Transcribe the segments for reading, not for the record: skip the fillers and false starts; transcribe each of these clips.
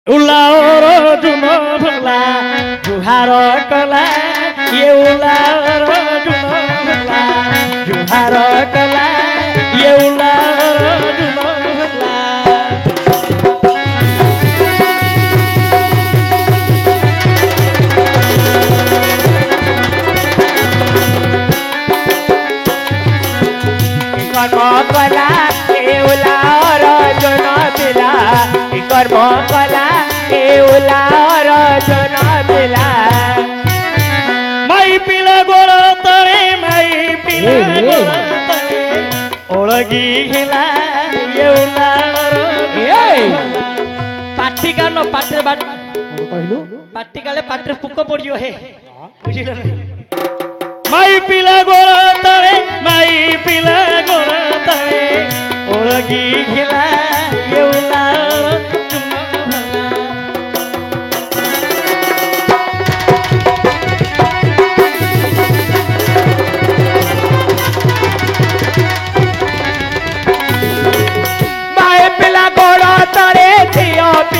उलाओर जुनो भला जुहार कला ये उलाओर जुनो भला जुहार कला ये उलाओर जुनो भला कर्म कला ये उलाओर जुनो भला कर्म कला उलार जन दिला माई पिला गोड़ तरे माई पिला गोड़ तरे ओळगी हिला ये उलार पाटी कानो पाटे बाट कहलु पाटी काले पाटे पुक पड़ियो हे बुझिलो माई पिला गोड़ तरे माई पिला गोड़ तरे ओळगी हिला ये उलार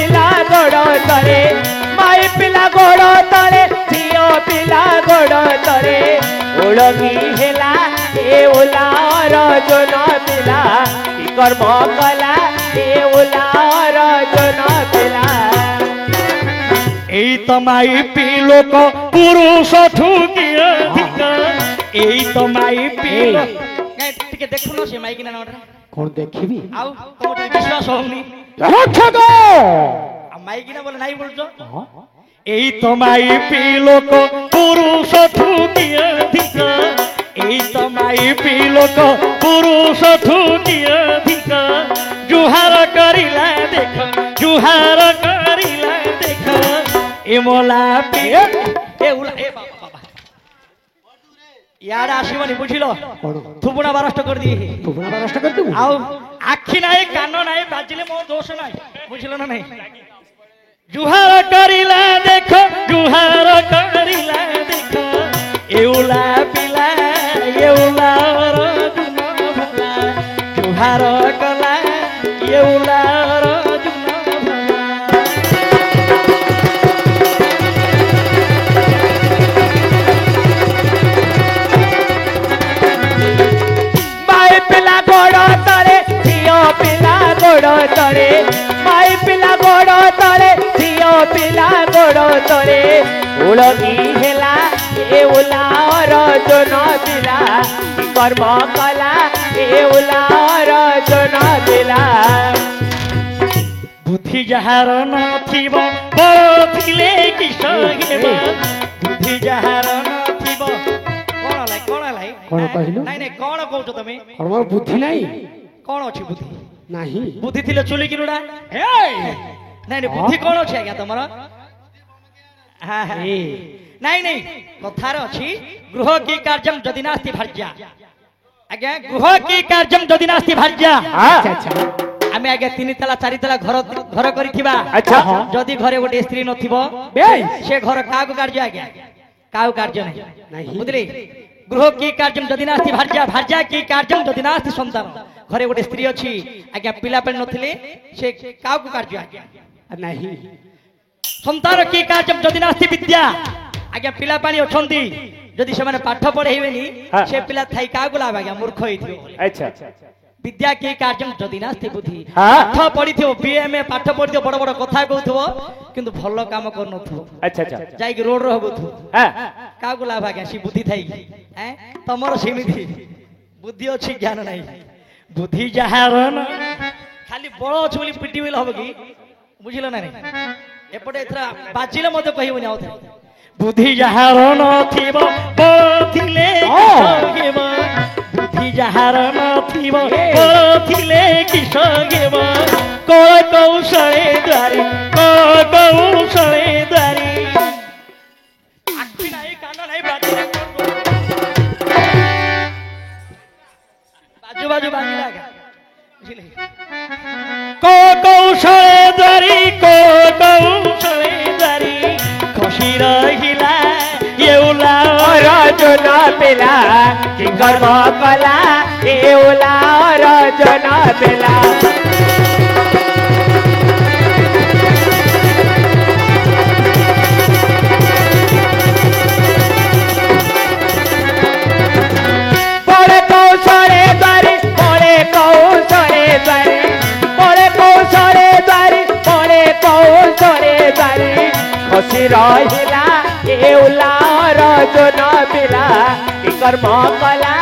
पिला गोड़ तरे माई पिला गोड़ तरे झियो पिला गोड़ तरे ओळगी हेला ए उलार जन पिला कर्म कला ए उलार जन पिला एई तो माई पिलो को पुरुष ठुकी अधिक एई तो माई पिलो टिके देखुनो से माई किना नडरा कोन देखिबी आउ तोर विश्वास होउनी रक्षक माई किना बोले नहीं बोलछो एई तो माई पिलो को पुरुष ठुकी अधिक एई तो माई पिलो को पुरुष ठुकी अधिक जुहार करिला देख जुहार करिला देख ए मोला पि ए उला ए बाबा यार आसीबनी बुझिलो थुबुना बारस्ट कर दी थुबुना बारस्ट कर दू आउ आखी नाही कान नाही बाजिले मो दोष नाही बुझिलो ना नाही जुहार करिला देख जुहार करिला देख एउला पिला एउला रजुना भला जुहार कला एउला रजुना भला माई पिला गोड़ तरे झियो पिला गोड़ तरे माई पिला गोड़ तरे झियो पिला गोड़ तरे ओळगी हेला ए उलार जन दिला कर्म कला ए उलार जन दिला बुद्धि जहार नथिब बथिले किस हेब बुद्धि जहार नथिब कोन लाई कोन कहलु नाही नाही कोन कहउछ तमे हमर बुद्धि नाही कोन अछि बुद्धि नाही बुद्धि थिले चुली किनुडा हे नाही नाही बुद्धि कोन अछि आज्ञा तमरा हां हां नहीं नहीं कथार अछि गृह की कार्यम जदि नास्ति भार्या आज्ञा गृह की कार्यम जदि नास्ति भार्या अच्छा अच्छा आमे आज्ञा तीन तला चारि तला घर घर करिथिबा अच्छा जदि घरे गोटे स्त्री नथिबो से घर कागु कार्य आज्ञा कागु कार्य नहीं बुझली गृह की कार्यम जदि नास्ति भार्या भार्या की कार्यम जदि नास्ति संतान घरे गोटे स्त्री अछि आज्ञा पिला पे नथिले से कागु कार्य आज्ञा नहीं संतान की कार्यम जदि नास्ति विद्या आज्ञा पिला पानी अछंती जदि से माने पाठ पढेइबेनी से पिला थाई कागु लाभ आज्ञा मूर्ख होइथियो अच्छा विद्या के कार्यम जदि नास्ति बुद्धि पाठ पढिथियो बीएमए पाठ पढिथियो बड़ बड़ कथा कहउथबो किंतु भलो काम कर नथु अच्छा अच्छा जाई के रोड रहबोथु हां कागु लाभ आज्ञा सी बुद्धि थाई हैं तमरो सेमिथि बुद्धि अछि ज्ञान नाही बुद्धि जहारन खाली बळ अछि बोली पिटी होइल हबो की बुझिलो ना नहीं एपटे एथरा बाजिले मते कहिबोनी आउथे बुद्धि जहार नथिब बथिले किसगेब बुद्धि जहार नथिब बथिले किसगेब कळ कौशले द्वारी कळ कौशले द्वारी आखी नाही कान नाही बाजिले बाजू बाजू बाजी लागा बुझिले कळ कौशले द्वारी कळ कौशले द्वारी खुशी रहिला येउला रजन पिला कि कर्म कला येउला रजन पिला रहिला ए उलार जो न मिला कि कर्म कला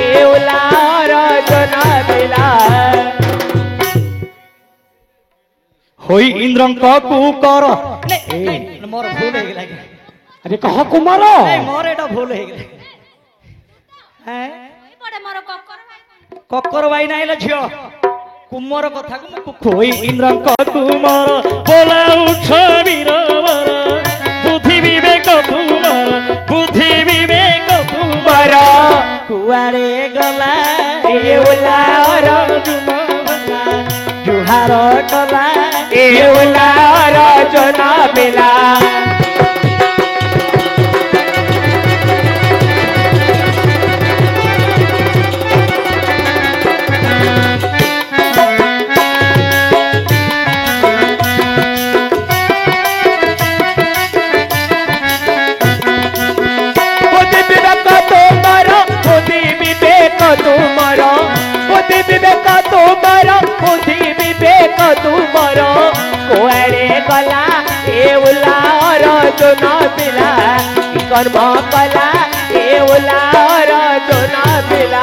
ए उलार जो न मिला होई इंद्रंक कुकर मोर भूल हो गला अरे कह कुमार मोर एटा भूल हो गला हैं बड़े मोर कक्कर भाई नाही ल झियो कुमार कथा को होई इंद्रंक कुमार बोला उठ वीरवर बुद्धि विवेक कुमार कुआरे गला ए उलार जुहार कला ए उलार जो न मिला तुमर कुआरे गला ए उलार जो न मिला कर्म कला ए उलार जो न मिला